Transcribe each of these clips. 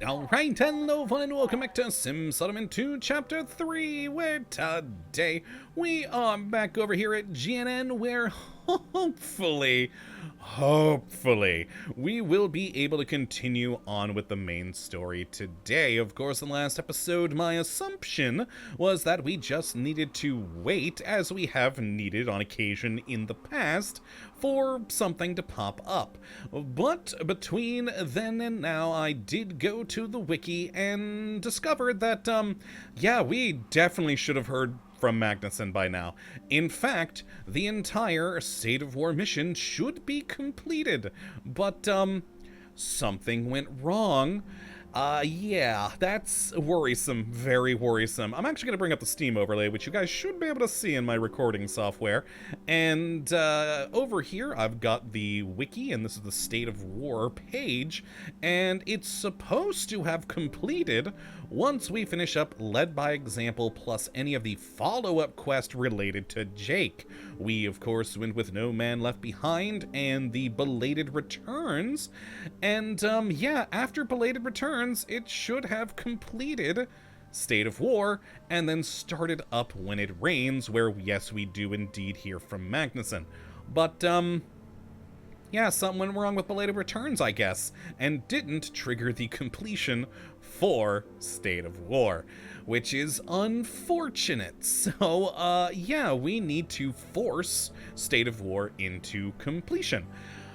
Alright, hello everyone and welcome back to Sim Settlement 2 Chapter 3, where today we are back over here at GNN, where hopefully, we will be able to continue on with the main story today. Of course, in the last episode, my assumption was that we just needed to wait, as we have needed on occasion in the past, for something to pop up. But between then and now, I did go to the wiki and discovered that, yeah, we definitely should have heard from Magnuson by now. In fact, the entire State of War mission should be completed, but, something went wrong. Yeah, that's worrisome, very worrisome. I'm actually going to bring up the Steam overlay, which you guys should be able to see in my recording software. And over here, I've got the wiki, and this is the State of War page, and it's supposed to have completed once we finish up Led by Example plus any of the follow-up quest related to Jake. We, of course, went with No Man Left Behind and the Belated Returns, and yeah, after Belated Returns, it should have completed State of War, and then started up When It Rains, where, yes, we do indeed hear from Magnuson. But, yeah, something went wrong with Belated Returns, I guess, and didn't trigger the completion for State of War, which is unfortunate. So, yeah, we need to force State of War into completion,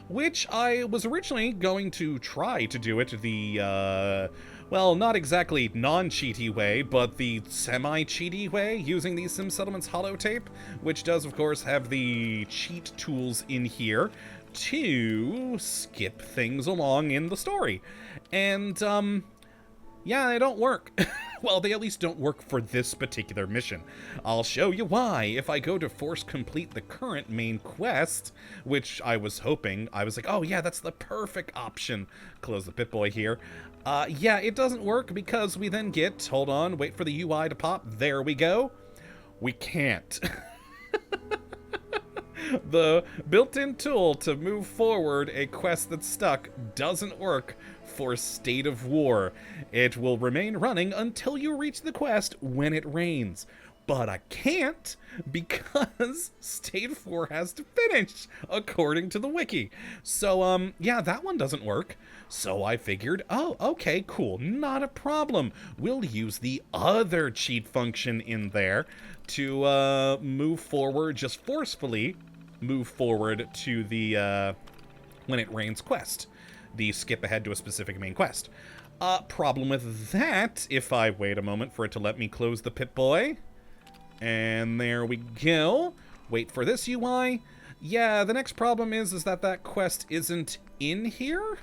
which I was originally going to try to do it the, well, not exactly non-cheaty way, but the semi-cheaty way, using the Sim Settlements holotape, which does, of course, have the cheat tools in here to skip things along in the story. And, yeah, they don't work. Well, they at least don't work for this particular mission. I'll show you why. If I go to force complete the current main quest, which I was hoping, I was like, oh yeah, that's the perfect option. Close the Pip-Boy here. Yeah, it doesn't work because we then get, hold on, wait for the UI to pop. There we go. We can't. The built-in tool to move forward a quest that's stuck doesn't work for State of War. It will remain running until you reach the quest When It Rains. But I can't because State of War has to finish, according to the wiki. So, yeah, that one doesn't work. So I figured, oh, okay, cool, not a problem. We'll use the other cheat function in there to move forward, just forcefully move forward to the When It Rains quest. The skip ahead to a specific main quest. Problem with that, if I wait a moment for it to let me close the Pip-Boy. And there we go. Wait for this UI. Yeah, the next problem is that that quest isn't in here.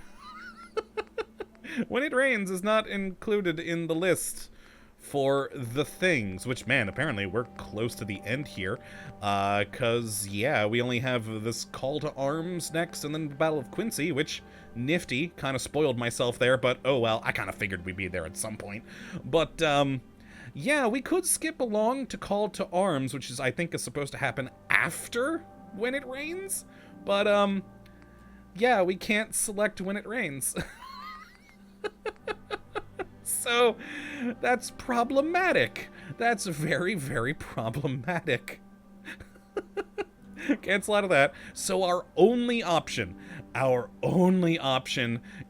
When It Rains is not included in the list for the things, which, man, apparently we're close to the end here, because, yeah, we only have this Call to Arms next, and then the Battle of Quincy, which, nifty, kind of spoiled myself there, but oh well, I kind of figured we'd be there at some point. But, yeah, we could skip along to Call to Arms, which is, I think, is supposed to happen after When It Rains, but, yeah, we can't select When It Rains. So, that's problematic. That's very, very problematic. Cancel out of that. So our only option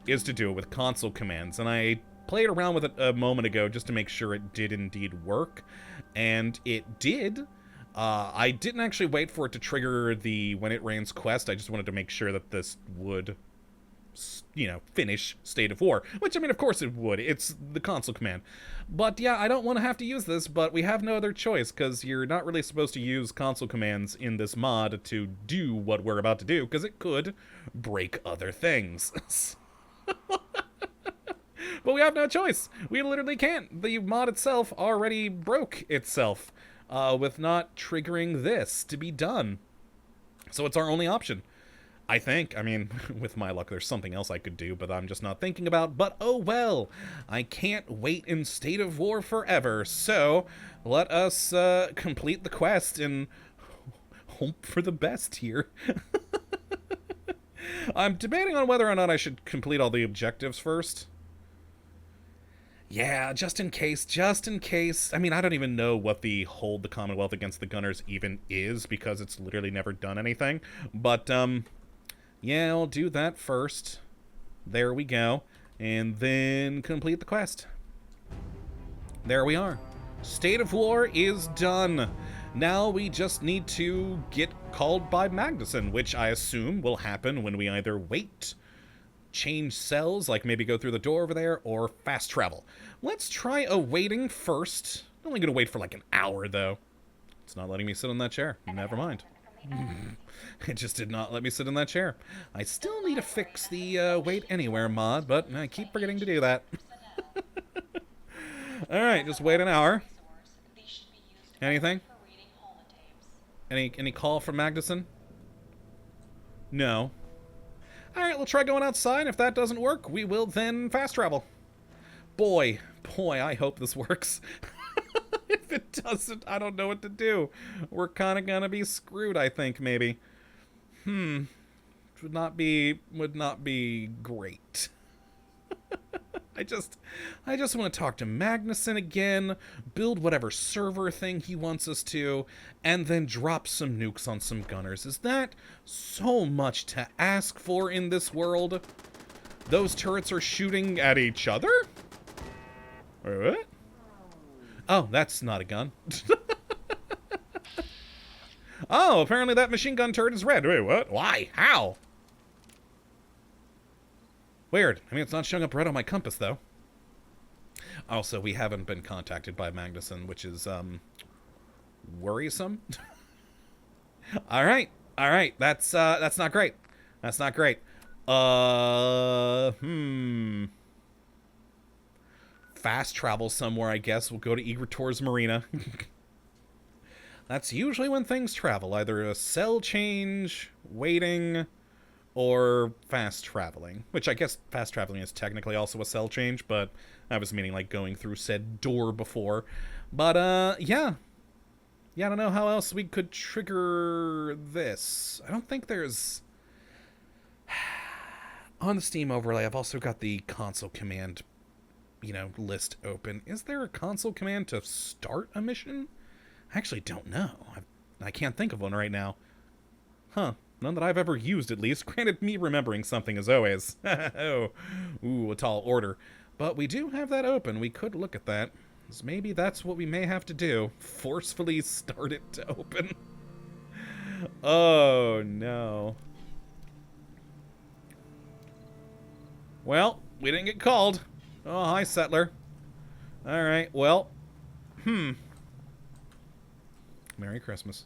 is to do it with console commands. And I played around with it a moment ago just to make sure it did indeed work. And it did. I didn't actually wait for it to trigger the When It Rains quest. I just wanted to make sure that this would, you know, finish State of War, which, I mean, of course it would. It's the console command. But yeah, I don't want to have to use this, but we have no other choice, because you're not really supposed to use console commands in this mod to do what we're about to do, because it could break other things. But we have no choice. We literally can't. The mod itself already broke itself with not triggering this to be done. So it's our only option. I think. I mean, with my luck, there's something else I could do, but I'm just not thinking about. But oh well, I can't wait in State of War forever, so let us complete the quest and hope for the best here. I'm debating on whether or not I should complete all the objectives first. Yeah, just in case, just in case. I mean, I don't even know what the hold the Commonwealth against the Gunners even is, because it's literally never done anything. But, yeah, I'll do that first. There we go. And then complete the quest. There we are. State of War is done. Now we just need to get called by Magnuson, which I assume will happen when we either wait, change cells, like maybe go through the door over there, or fast travel. Let's try awaiting first. I'm only going to wait for like an hour, though. It's not letting me sit in that chair. Never mind. It just did not let me sit in that chair. I still need to fix the wait anywhere mod, but I keep forgetting to do that. Alright, just wait an hour. Anything? Any call from Magnuson? No. Alright, we'll try going outside. If that doesn't work, we will then fast travel. Boy, I hope this works. If it doesn't, I don't know what to do. We're kind of gonna be screwed, I think, maybe. Would not be great. I just want to talk to Magnuson again, build whatever server thing he wants us to, and then drop some nukes on some gunners. Is that so much to ask for in this world? Those turrets are shooting at each other? What? Oh, that's not a gun. Oh, apparently that machine gun turret is red. Wait, what? Why? How? Weird. I mean, it's not showing up red on my compass, though. Also, we haven't been contacted by Magnuson, which is, worrisome. Alright. That's not great. That's not great. Fast travel somewhere, I guess. We'll go to Igritor's Marina. That's usually when things travel. Either a cell change, waiting, or fast traveling. Which I guess fast traveling is technically also a cell change, but I was meaning like going through said door before. But, yeah. Yeah, I don't know how else we could trigger this. I don't think there's... On the Steam overlay, I've also got the console command, list open. Is there a console command to start a mission? I actually don't know. I can't think of one right now. Huh. None that I've ever used, at least. Granted, me remembering something is always... oh. Ooh, a tall order. But we do have that open. We could look at that. So maybe that's what we may have to do. Forcefully start it to open. Oh, no. Well, we didn't get called. Oh, hi, settler. Alright, well. Merry Christmas.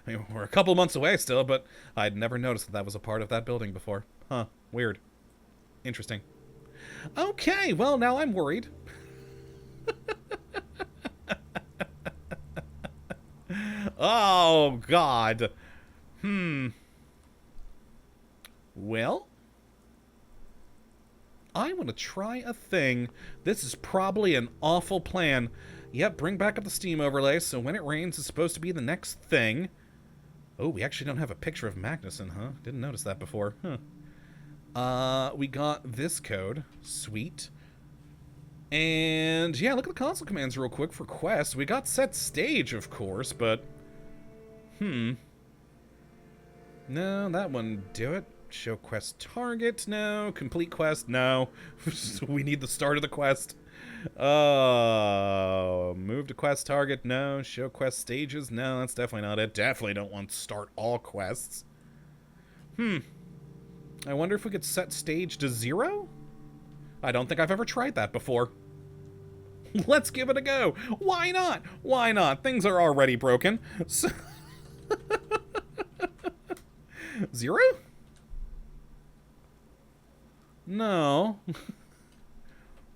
I mean, we're a couple months away still, but I'd never noticed that was a part of that building before. Huh, weird. Interesting. Okay, well, now I'm worried. Oh, God. Well, I want to try a thing. This is probably an awful plan. Yep, bring back up the Steam overlay, so when it rains, it's supposed to be the next thing. Oh, we actually don't have a picture of Magnuson, huh? Didn't notice that before. Huh. We got this code. Sweet. And, yeah, look at the console commands real quick for quests. We got set stage, of course, but... No, that wouldn't do it. Show quest target, no. Complete quest, no. We need the start of the quest. Move to quest target, no. Show quest stages, no. That's definitely not it. Definitely don't want start all quests. I wonder if we could set stage to 0? I don't think I've ever tried that before. Let's give it a go. Why not? Why not? Things are already broken. So 0? No.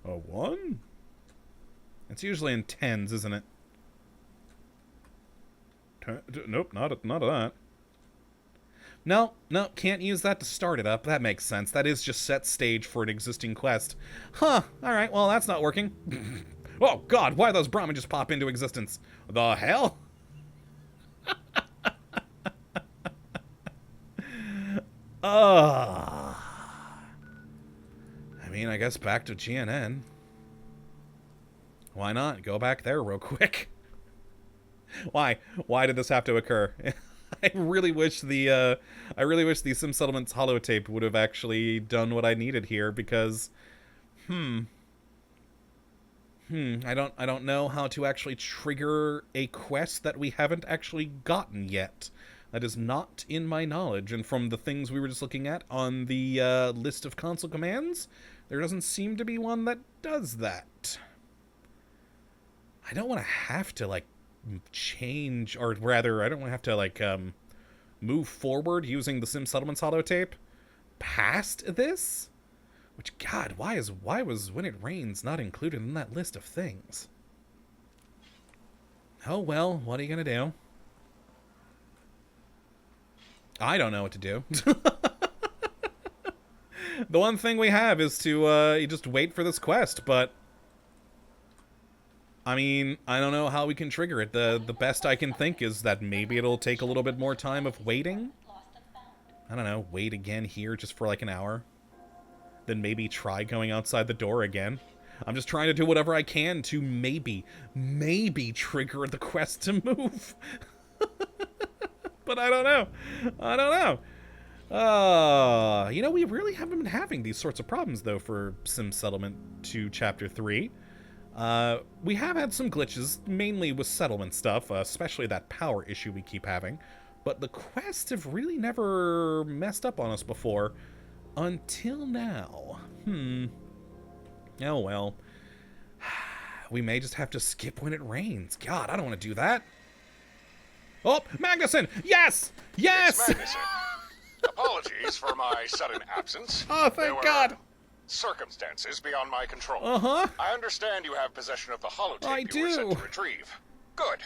A 1? It's usually in 10s, isn't it? Nope, not of that. No, can't use that to start it up. That makes sense. That is just set stage for an existing quest. Huh, alright, well, that's not working. Oh, God, why those Brahmin just pop into existence? The hell? I mean, I guess back to GNN. Why not? Go back there real quick. Why? Why did this have to occur? I really wish the Sim Settlements holotape would have actually done what I needed here, because I don't know how to actually trigger a quest that we haven't actually gotten yet. That is not in my knowledge, and from the things we were just looking at on the list of console commands, there doesn't seem to be one that does that. I don't want to have to, like, change, or rather, I don't want to have to, like, move forward using the Sim Settlements holotape past this? Which, God, why was When It Rains not included in that list of things? Oh, well, what are you gonna do? I don't know what to do. The one thing we have is to you just wait for this quest, but I mean, I don't know how we can trigger it. The best I can think is that maybe it'll take a little bit more time of waiting. I don't know, wait again here just for like an hour. Then maybe try going outside the door again. I'm just trying to do whatever I can to maybe trigger the quest to move. But I don't know. You know, we really haven't been having these sorts of problems, though, for Sim Settlement 2 Chapter 3. We have had some glitches, mainly with settlement stuff, especially that power issue we keep having. But the quests have really never messed up on us before. Until now. Oh, well. We may just have to skip When It Rains. God, I don't want to do that. Oh, Magnuson! Yes! Yes! It's Magnuson. Apologies for my sudden absence. Oh, thank God! Circumstances beyond my control. Uh-huh. I understand you have possession of the holotape I you were sent do. to retrieve. Good.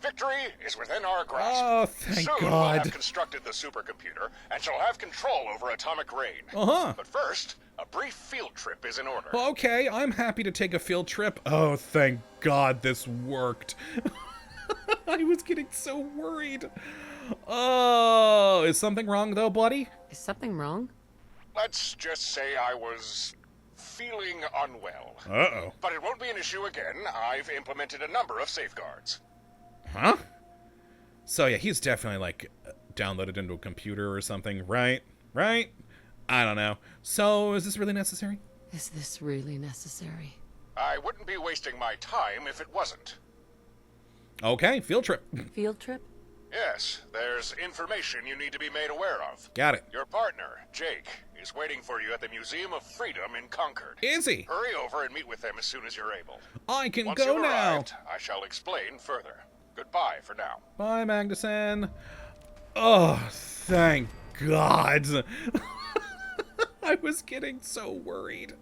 Victory is within our grasp. Oh, thank Soon God. we'll have constructed the supercomputer and shall have control over atomic rain. Uh-huh. But first, a brief field trip is in order. Okay, I'm happy to take a field trip. Oh, thank God this worked. I was getting so worried. Oh, is something wrong though, buddy? Is something wrong? Let's just say I was feeling unwell. Uh-oh. But it won't be an issue again. I've implemented a number of safeguards. Huh? So yeah, he's definitely like downloaded into a computer or something, right? Right? I don't know. So is this really necessary? Is this really necessary? I wouldn't be wasting my time if it wasn't. Okay, field trip. Field trip? Yes, there's information you need to be made aware of. Got it. Your partner, Jake, is waiting for you at the Museum of Freedom in Concord. Is he? Hurry over and meet with them as soon as you're able. I can Once go you've now. arrived, I shall explain further. Goodbye for now. Bye, Magnuson. Oh, thank God. I was getting so worried.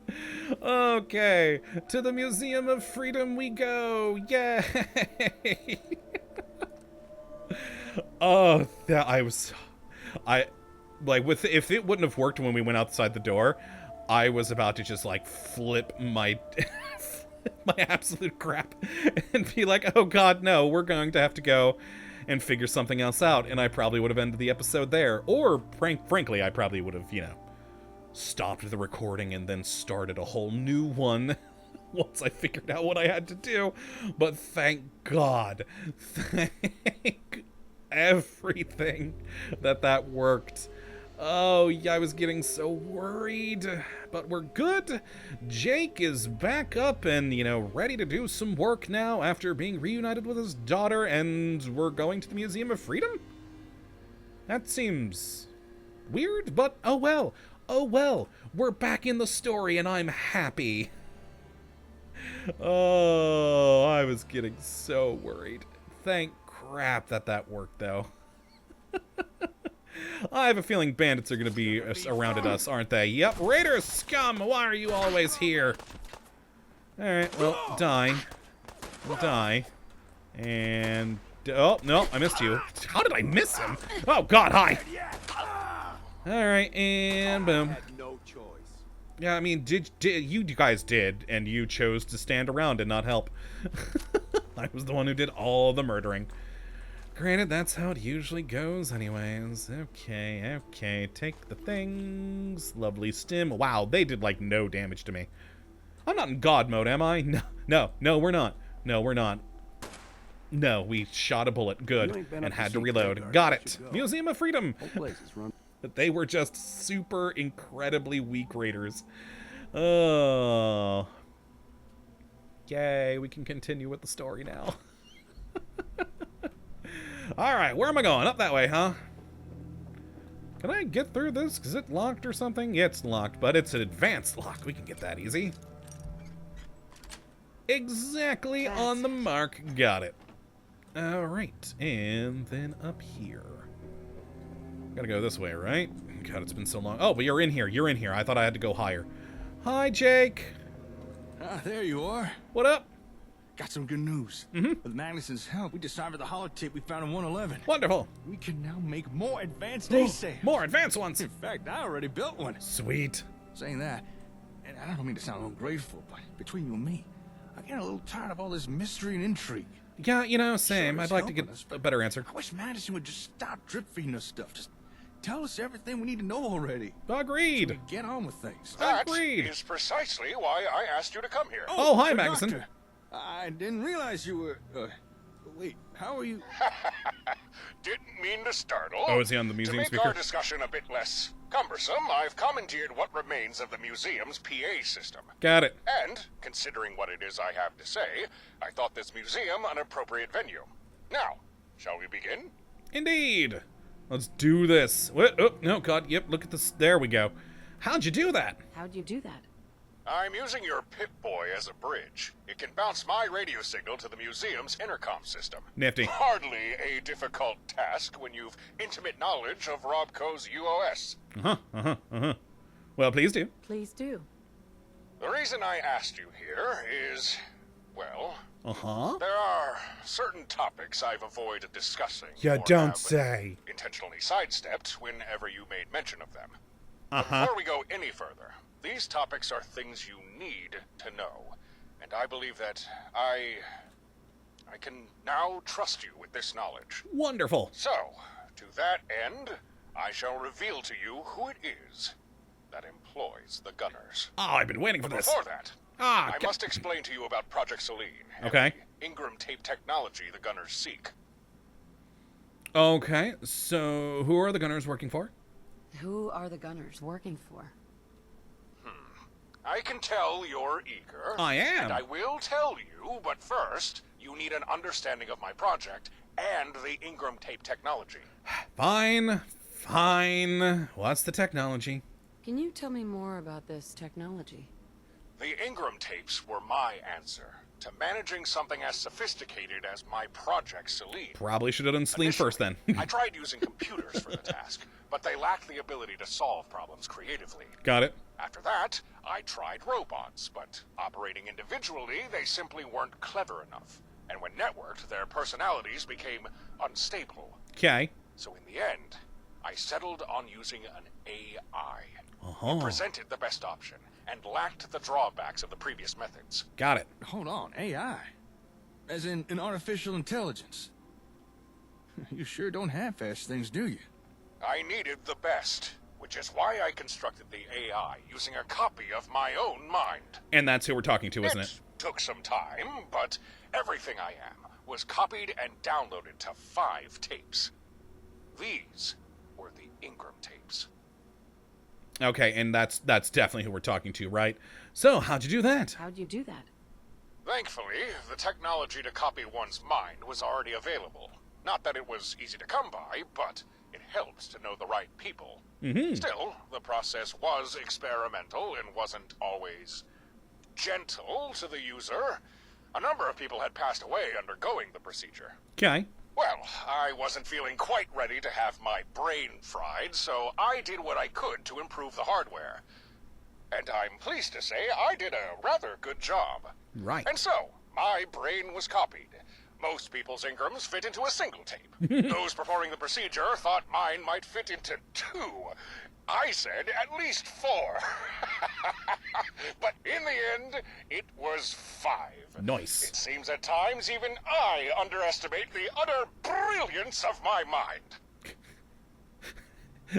Okay, to the Museum of Freedom we go. Yay! Oh, that if it wouldn't have worked when we went outside the door, I was about to just like flip my my absolute crap and be like, oh God, no, we're going to have to go and figure something else out. And I probably would have ended the episode there. Or frankly, I probably would have, stopped the recording and then started a whole new one once I figured out what I had to do. But thank God, thank everything that worked. Oh, yeah, I was getting so worried, but we're good. Jake is back up and, ready to do some work now after being reunited with his daughter, and we're going to the Museum of Freedom? That seems weird, but oh well. Oh well, we're back in the story and I'm happy. Oh, I was getting so worried. Thank crap that worked, though. I have a feeling bandits are going to be around at us, aren't they? Yep, raiders, scum, why are you always here? Alright, well, die. Die. And... oh, no, I missed you. How did I miss him? Oh, God, hi! Alright, and boom. Yeah, I mean, you guys did, and you chose to stand around and not help. I was the one who did all the murdering. Granted, that's how it usually goes anyways. Okay, take the things. Lovely stim. Wow, they did, like, no damage to me. I'm not in God mode, am I? No, we're not. No, we're not. No, we shot a bullet. You Good. ain't been And up to had see to reload. Vanguard. Got You it. should go. Museum of Freedom. Whole place is run. But they were just super incredibly weak raiders. Oh. Yay, we can continue with the story now. Alright, where am I going? Up that way, huh? Can I get through this? Is it locked or something? Yeah, it's locked, but it's an advanced lock. We can get that easy. Exactly on the mark. Got it. Alright, and then up here. Gotta go this way, right? God, it's been so long. Oh, but you're in here. You're in here. I thought I had to go higher. Hi, Jake. Ah, there you are. What up? Got some good news. With Magnuson's help, we deciphered the holotape we found in 111. Wonderful. We can now make more advanced ASAP. More advanced ones. In fact, I already built one. Sweet. Saying that, and I don't mean to sound ungrateful, but between you and me, I get a little tired of all this mystery and intrigue. Yeah, you know, same. Sure, I'd it's like to helping get us, a but better answer. I wish Madison would just stop drip feeding us stuff. Just tell us everything we need to know already. Agreed. So we get on with things. That Agreed. is precisely why I asked you to come here. Oh, hi, the Magnuson. doctor. I didn't realize you were. Wait, how are you? Didn't mean to startle. Oh, is he on the museum To make speaker? our discussion a bit less cumbersome, I've commandeered what remains of the museum's PA system. Got it. And, considering what it is I have to say, I thought this museum an appropriate venue. Now, shall we begin? Indeed. Let's do this. What? Oh, no, God. Yep, look at this. There we go. How'd you do that? How'd you do that? I'm using your Pip-Boy as a bridge. It can bounce my radio signal to the museum's intercom system. Nifty. Hardly a difficult task when you've intimate knowledge of Robco's UOS. Well, please do. Please do. The reason I asked you here is, well, Uh-huh. there are certain topics I've avoided discussing. You or don't have say. Intentionally sidestepped whenever you made mention of them. Uh-huh. Before we go any further, these topics are things you need to know, and I believe that I can now trust you with this knowledge. Wonderful. So, to that end, I shall reveal to you who it is that employs the Gunners. Oh, I've been waiting for But this. before that, Ah, I must explain to you about Project Selene and Okay. the Ingram tape technology the Gunners seek. Okay, so who are the Gunners working for? Who are the Gunners working for? I can tell you're eager. I am. And I will tell you, but first, you need an understanding of my project and the Ingram tape technology. Fine. What's the technology? Can you tell me more about this technology? The Ingram tapes were my answer to managing something as sophisticated as my Project Selene. Probably should have done Selene first then. I tried using computers for the task, but they lacked the ability to solve problems creatively. Got it. After that, I tried robots, but operating individually, they simply weren't clever enough. And when networked, their personalities became unstable. Okay. So in the end, I settled on using an AI. Uh-huh. Presented the best option, and lacked the drawbacks of the previous methods. Got it. Hold on, AI? As in an artificial intelligence? You sure don't half-ass things, do you? I needed the best, which is why I constructed the AI using a copy of my own mind. And that's who we're talking to, isn't it? Took some time, but everything I am was copied and downloaded to 5 tapes. These were the Ingram tapes. Okay, and that's definitely who we're talking to, right? So, how'd you do that? How'd you do that? Thankfully, the technology to copy one's mind was already available. Not that it was easy to come by, but it helped to know the right people. Still, the process was experimental and wasn't always gentle to the user. A number of people had passed away undergoing the procedure. Okay. Well, I wasn't feeling quite ready to have my brain fried, so I did what I could to improve the hardware. And I'm pleased to say I did a rather good job. Right. And so, my brain was copied. Most people's Ingrams fit into a single tape. Those performing the procedure thought mine might fit into 2. I said at least 4. But in the end, it was 5. Nice. It seems at times even I underestimate the utter brilliance of my mind.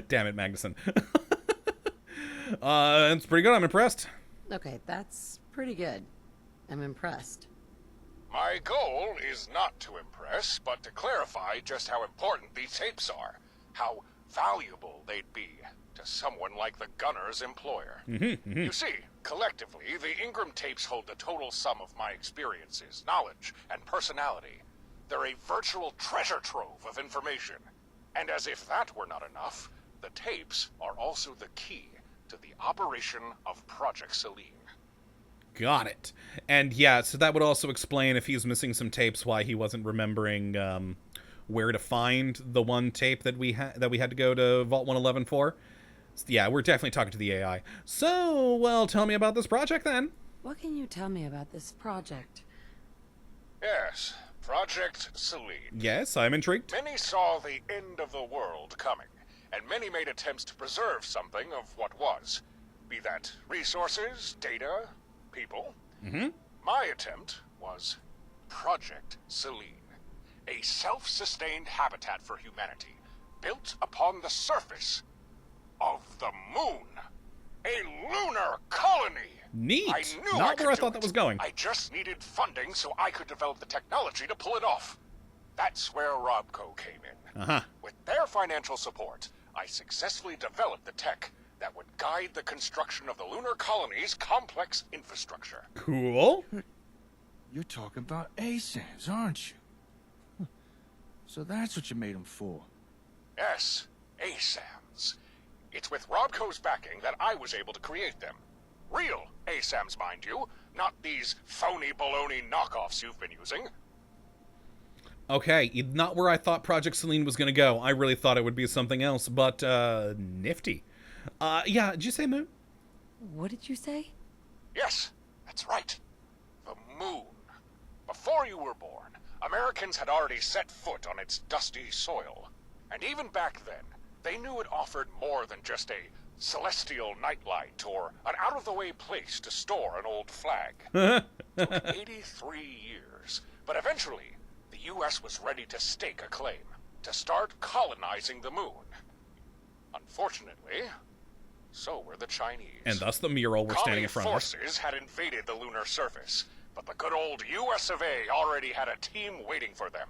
Damn it, Magnuson. It's pretty good. I'm impressed. Okay, that's Pretty good. I'm impressed. My goal is not to impress, but to clarify just how important these tapes are. How valuable they'd be to someone like the gunner's employer. You see, collectively, the Ingram tapes hold the total sum of my experiences, knowledge, and personality. They're a virtual treasure trove of information. And as if that were not enough, the tapes are also the key to the operation of Project Selene. Got it. And yeah, so that would also explain, if he's missing some tapes, why he wasn't remembering where to find the one tape that we had to go to Vault 111 for. So, yeah, we're definitely talking to the AI. So, well, tell me about this project then. What can you tell me about this project? Yes, Project Selene. Yes, I'm intrigued. Many saw the end of the world coming, and many made attempts to preserve something of what was. Be that resources, data, people. My attempt was Project Selene, a self-sustained habitat for humanity, built upon the surface of the moon. A lunar colony! Neat. I knew Not I could where I do thought it. that was going. I just needed funding so I could develop the technology to pull it off. That's where Robco came in. With their financial support, I successfully developed the tech that would guide the construction of the lunar colony's complex infrastructure. Cool. You're talking about ASAMs, aren't you? So that's what you made them for. Yes, ASAMs. It's with Robco's backing that I was able to create them. Real ASAMs, mind you, not these phony baloney knockoffs you've been using. Okay, not where I thought Project Selene was going to go. I really thought it would be something else, but nifty. Yeah, did you say moon? What did you say? Yes, that's right. The moon. Before you were born, Americans had already set foot on its dusty soil. And even back then, they knew it offered more than just a celestial nightlight or an out-of-the-way place to store an old flag. It took 83 years, but eventually, the U.S. was ready to stake a claim, to start colonizing the moon. Unfortunately, so were the Chinese. And thus the mural we're standing in front of. Forces had invaded the lunar surface, but the good old U.S. of A. already had a team waiting for them.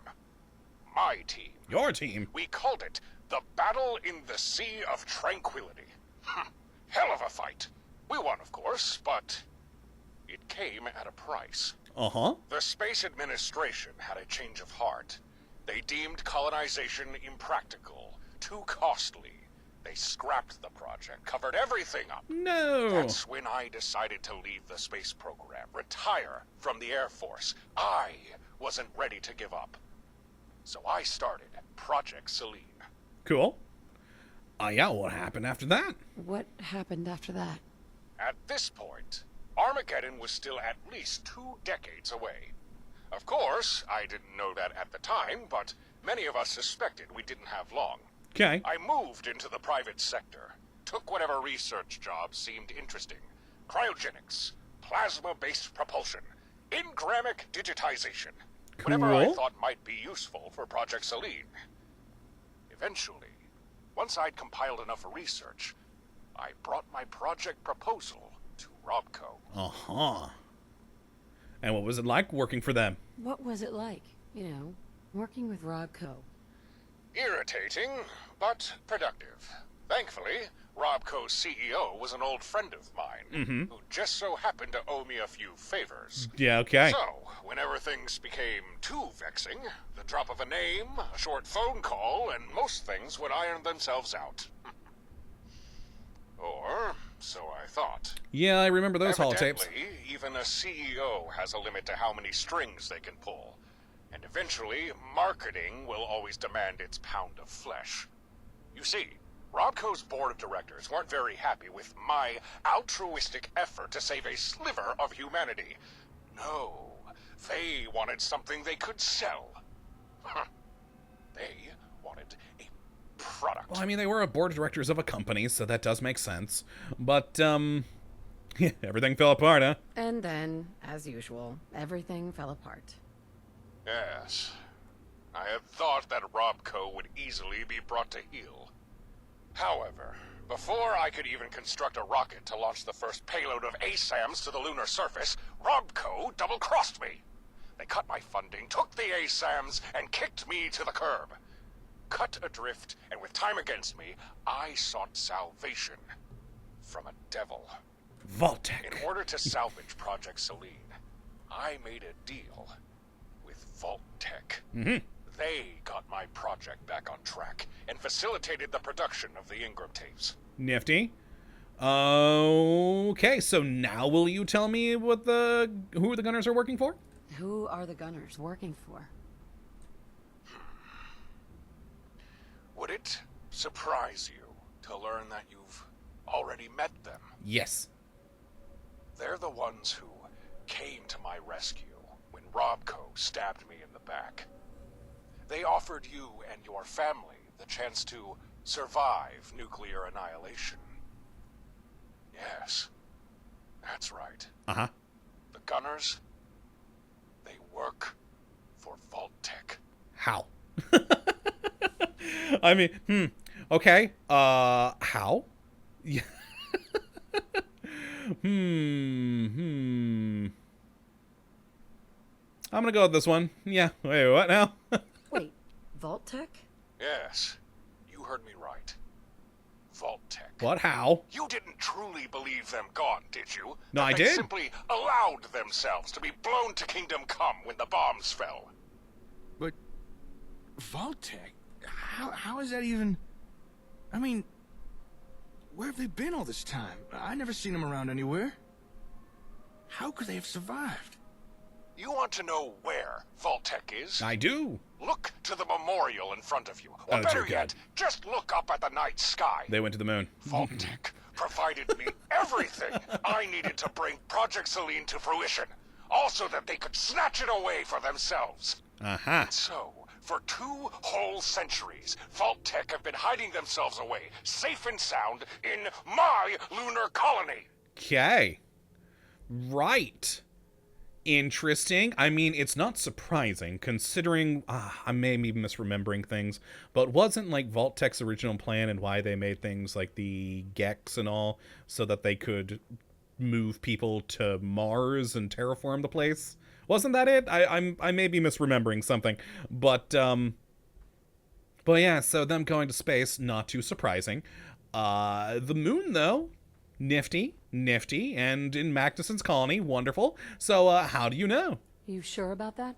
My team. Your team. We called it the Battle in the Sea of Tranquility. Hell of a fight. We won, of course, but it came at a price. The Space Administration had a change of heart. They deemed colonization impractical, too costly. They scrapped the project, covered everything up. No. That's when I decided to leave the space program, retire from the Air Force. I wasn't ready to give up. So I started Project Selene. Cool. Yeah, what happened after that? What happened after that? At this point, Armageddon was still at least 2 decades away. Of course, I didn't know that at the time, but many of us suspected we didn't have long. Okay. I moved into the private sector, took whatever research jobs seemed interesting. Cryogenics, plasma-based propulsion, engramic digitization. Whatever I thought might be useful for Project Selene. Eventually, once I'd compiled enough research, I brought my project proposal to Robco. And what was it like working for them? What was it like, working with Robco? Irritating, but productive. Thankfully, Robco's CEO was an old friend of mine, who just so happened to owe me a few favors. Yeah, okay. So, whenever things became too vexing, the drop of a name, a short phone call, and most things would iron themselves out. Or, so I thought. Yeah, I remember those holotapes. Evidently, even a CEO has a limit to how many strings they can pull. And eventually, marketing will always demand its pound of flesh. You see, Robco's board of directors weren't very happy with my altruistic effort to save a sliver of humanity. No, they wanted something they could sell. They wanted a product. Well, I mean, they were a board of directors of a company, so that does make sense. But, yeah, everything fell apart, huh? And then, as usual, everything fell apart. Yes. I had thought that Robco would easily be brought to heel. However, Before I could even construct a rocket to launch the first payload of ASAMs to the lunar surface, Robco double-crossed me. They cut my funding, took the ASAMs, and kicked me to the curb. Cut adrift, and with time against me, I sought salvation from a devil. Vault-Tec. In order to salvage Project Selene, I made a deal with Vault-Tec. They got my project back on track and facilitated the production of the Ingram tapes. Nifty. Okay, so now will you tell me who the Gunners are working for? Who are the Gunners working for? Would it surprise you to learn that you've already met them? Yes. They're the ones who came to my rescue when Robco stabbed me in the back. They offered you and your family the chance to survive nuclear annihilation. Yes, that's right. Uh-huh. The Gunners, they work for Vault-Tec. How? I mean, okay. How? Yeah. I'm gonna go with this one. Yeah. Wait, what now? Wait, Vault-Tec? Yes, you heard me right. Vault-Tec. What? How? You didn't truly believe them gone, did you? No, That I they did. Simply allowed themselves to be blown to Kingdom Come when the bombs fell. But Vault-Tec? How is that even... I mean, where have they been all this time? I never seen them around anywhere. How could they have survived? You want to know where Vault-Tec is? I do. Look to the memorial in front of you. Or Oh, better dear yet, God. just look up at the night sky. They went to the moon. Vault-Tec provided me everything I needed to bring Project Selene to fruition. Also that they could snatch it away for themselves. Uh-huh. So, for 2 whole centuries, Vault-Tec have been hiding themselves away, safe and sound, in my lunar colony. Okay. Right. Interesting. I mean, it's not surprising, considering... I may be misremembering things, but wasn't, like, Vault-Tec's original plan and why they made things like the Gex and all, so that they could move people to Mars and terraform the place? Wasn't that it? I may be misremembering something, but yeah, so them going to space, not too surprising. The moon, though, nifty, and in Magnusson's colony, wonderful. So, how do you know? You sure about that?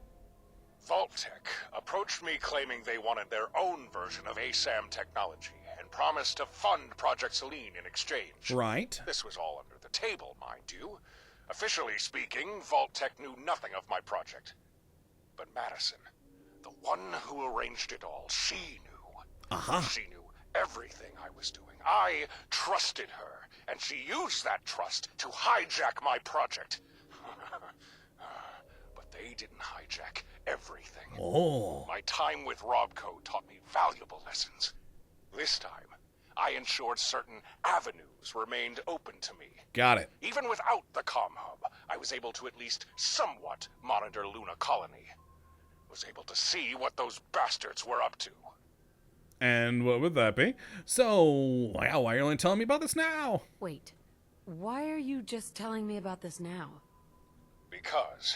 Vault-Tec approached me claiming they wanted their own version of ASAM technology and promised to fund Project Selene in exchange. Right. This was all under the table, mind you. Officially speaking, Vault-Tec knew nothing of my project. But Madison, the one who arranged it all, she knew. Uh-huh. She knew everything I was doing. I trusted her, and she used that trust to hijack my project. But they didn't hijack everything. Oh. My time with Robco taught me valuable lessons. This time, I ensured certain avenues remained open to me. Got it. Even without the comm hub, I was able to at least somewhat monitor Luna Colony. Was able to see what those bastards were up to. And what would that be? So, wow, why are you only telling me about this now? Wait, why are you just telling me about this now? Because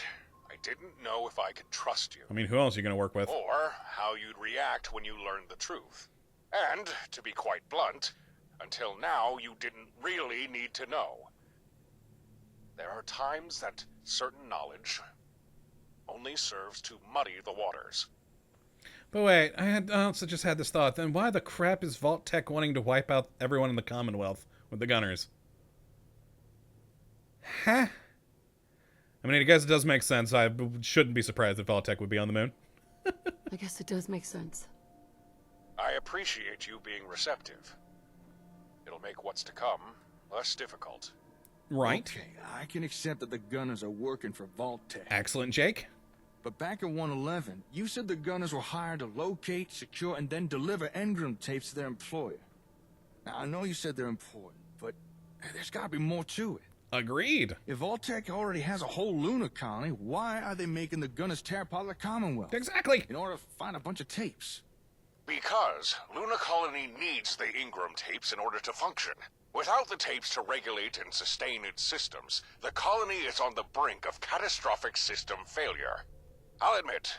I didn't know if I could trust you. I mean, who else are you going to work with? Or how you'd react when you learned the truth. And, to be quite blunt, until now you didn't really need to know. There are times that certain knowledge only serves to muddy the waters. But wait, I also just had this thought. Then why the crap is Vault-Tec wanting to wipe out everyone in the Commonwealth with the Gunners? Huh? I mean, I guess it does make sense. I shouldn't be surprised if Vault-Tec would be on the moon. I guess it does make sense. I appreciate you being receptive. It'll make what's to come less difficult. Right. Okay, I can accept that the Gunners are working for Vault-Tec. Excellent, Jake. But back in 111, you said the Gunners were hired to locate, secure, and then deliver Engram tapes to their employer. Now, I know you said they're important, but there's gotta be more to it. Agreed. If Vault-Tec already has a whole lunar colony, why are they making the Gunners tear apart the Commonwealth? Exactly. In order to find a bunch of tapes. Because Luna Colony needs the Ingram tapes in order to function. Without the tapes to regulate and sustain its systems, the colony is on the brink of catastrophic system failure. I'll admit,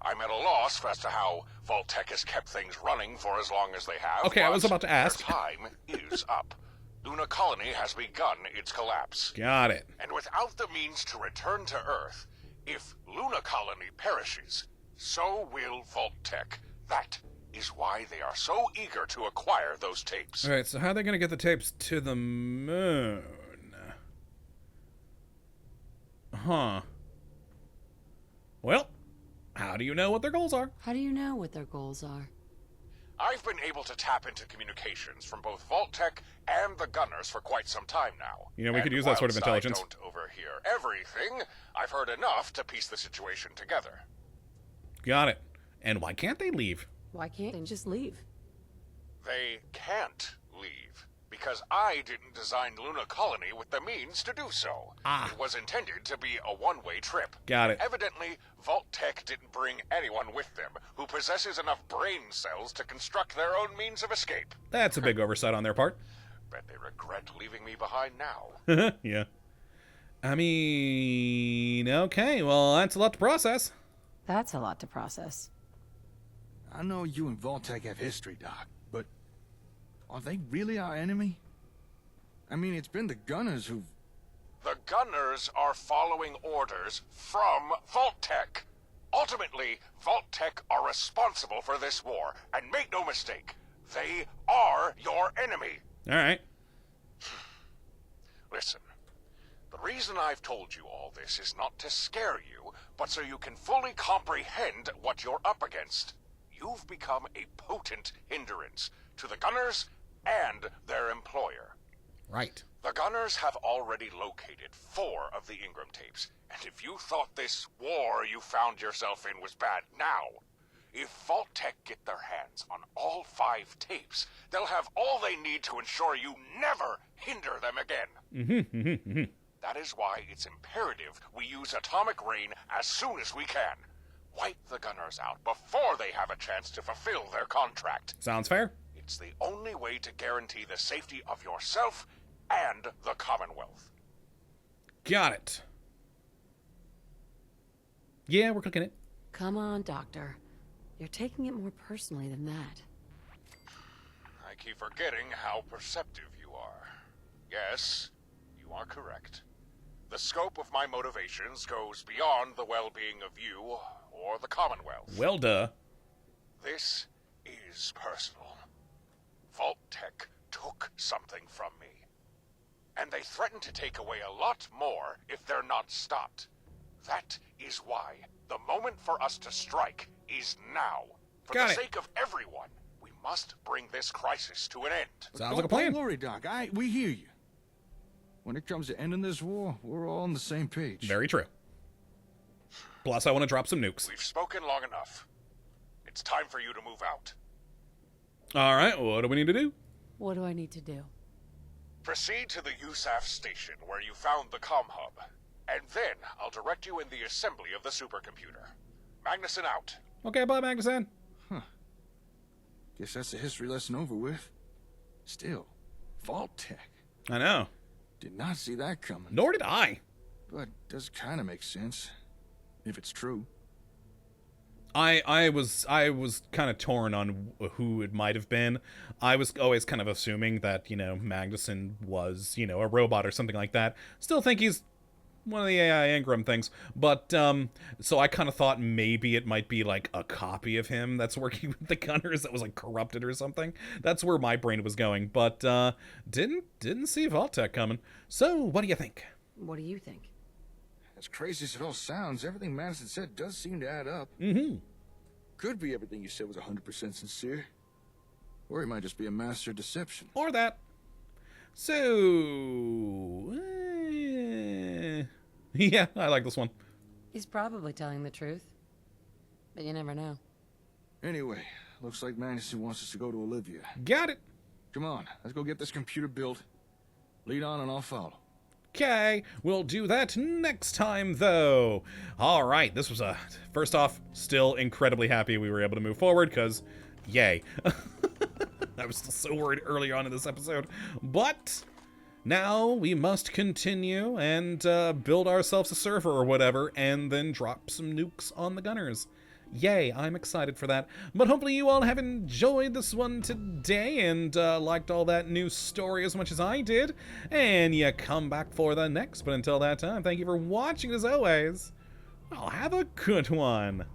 I'm at a loss as to how Vault-Tec has kept things running for as long as they have. Okay, I was about to ask. Their time is up. Luna Colony has begun its collapse. Got it. And without the means to return to Earth, if Luna Colony perishes, so will Vault-Tec. That is why they are so eager to acquire those tapes. All right, so how are they going to get the tapes to the moon? Huh. Well, how do you know what their goals are? How do you know what their goals are? I've been able to tap into communications from both Vault-Tec and the Gunners for quite some time now. You know, we could use that sort of whilst intelligence. I don't overhear everything, I've heard enough to piece the situation together. Got it. And why can't they leave? Why can't they just leave? They can't leave, because I didn't design Luna Colony with the means to do so. Ah. It was intended to be a one-way trip. Got it. Evidently, Vault-Tec didn't bring anyone with them who possesses enough brain cells to construct their own means of escape. That's a big oversight on their part. Bet they regret leaving me behind now. Yeah. I mean, okay, well, that's a lot to process. That's a lot to process. I know you and Vault-Tec have history, Doc, but are they really our enemy? I mean, it's been the Gunners who've... The Gunners are following orders from Vault-Tec. Ultimately, Vault-Tec are responsible for this war, and make no mistake, they are your enemy. All right. Listen, the reason I've told you all this is not to scare you, but so you can fully comprehend what you're up against. You've become a potent hindrance to the Gunners and their employer. Right. The Gunners have already located 4 of the Ingram tapes, and if you thought this war you found yourself in was bad now, if Vault-Tec get their hands on all 5 tapes, they'll have all they need to ensure you never hinder them again. That is why it's imperative we use atomic rain as soon as we can. Wipe the Gunners out before they have a chance to fulfill their contract. Sounds fair. It's the only way to guarantee the safety of yourself and the Commonwealth. Got it. Yeah, we're cooking it. Come on, Doctor. You're taking it more personally than that. I keep forgetting how perceptive you are. Yes, you are correct. The scope of my motivations goes beyond the well-being of you or the Commonwealth. Well, duh. This is personal. Vault-Tec took something from me. And they threaten to take away a lot more if they're not stopped. That is why the moment for us to strike is now. For Got the it. sake of everyone, we must bring this crisis to an end. Sounds like a plan. Don't worry, Doc. We hear you. When it comes to ending this war, we're all on the same page. Very true. Plus, I want to drop some nukes. We've spoken long enough. It's time for you to move out. All right, what do we need to do? What do I need to do? Proceed to the USAF station where you found the comm hub. And then I'll direct you in the assembly of the supercomputer. Magnuson out. Okay, bye, Magnuson. Guess that's the history lesson over with. Still, Vault-Tec. I know. Did not see that coming. Nor did I. But does kind of make sense. If it's true. I was kind of torn on who it might have been. I was always kind of assuming that, Magnuson was, a robot or something like that. Still think he's one of the AI Ingram things. But, so I kind of thought maybe it might be like a copy of him that's working with the Gunners that was like corrupted or something. That's where my brain was going. But, didn't see Vault-Tec coming. So, what do you think? What do you think? As crazy as it all sounds, everything Madison said does seem to add up. Could be everything you said was 100% sincere. Or he might just be a master of deception. Or that. So, yeah, I like this one. He's probably telling the truth. But you never know. Anyway, looks like Madison wants us to go to Olivia. Got it. Come on, let's go get this computer built. Lead on and I'll follow. Okay, we'll do that next time, though. All right, this was first off, still incredibly happy we were able to move forward, because Yay. I was still so worried earlier on in this episode. But now we must continue and build ourselves a server or whatever, and then drop some nukes on the gunners. Yay, I'm excited for that. But hopefully you all have enjoyed this one today and liked all that new story as much as I did. And you come back for the next. But until that time, thank you for watching as always. Well, have a good one.